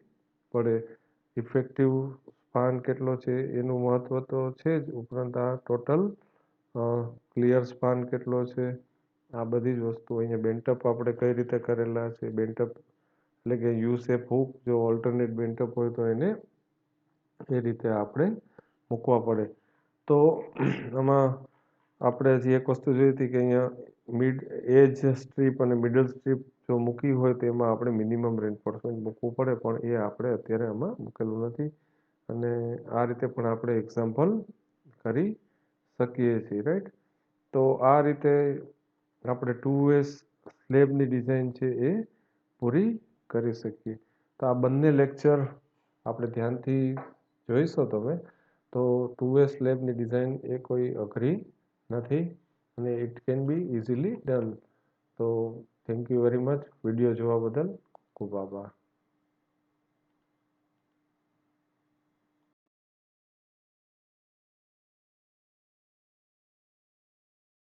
પડે. ઇફેક્ટિવ સ્પાન કેટલો છે એનું મહત્વ તો છે જ, ઉપરાંત આ ટોટલ ક્લિયર સ્પાન કેટલો છે, આ બધી જ વસ્તુ. અહીંયા બેન્ટઅપ આપણે કઈ રીતે કરેલા છે, બેન્ટઅપ એટલે કે યુ શેપ હૂક, જો ઓલ્ટરનેટ બેન્ટઅપ હોય તો એને એ રીતે આપણે મૂકવા પડે. તો આમાં આપણે હજી એક વસ્તુ જોઈ હતી કે અહીંયા મિડ એજ સ્ટ્રીપ અને મિડલ સ્ટ્રીપ જો મૂકી હોય તો એમાં આપણે મિનિમમ રેન્ફોર્સમેન્ટ મૂકવું પડે, પણ એ આપણે અત્યારે આમાં મૂકેલું નથી. અને આ રીતે પણ આપણે એક્ઝામ્પલ કરી શકીએ છીએ, રાઈટ. તો આ રીતે આપણે 2 સ્લેબની ડિઝાઇન છે એ પૂરી કરી શકીએ. તો આ બંને લેક્ચર આપણે ધ્યાનથી જોઈશો તમે તો 2 સ્લેબની ડિઝાઇન એ કોઈ અઘરી નથી અને it can be easily done. તો thank you very much. Video જોવા બદલ ખૂબ આભાર.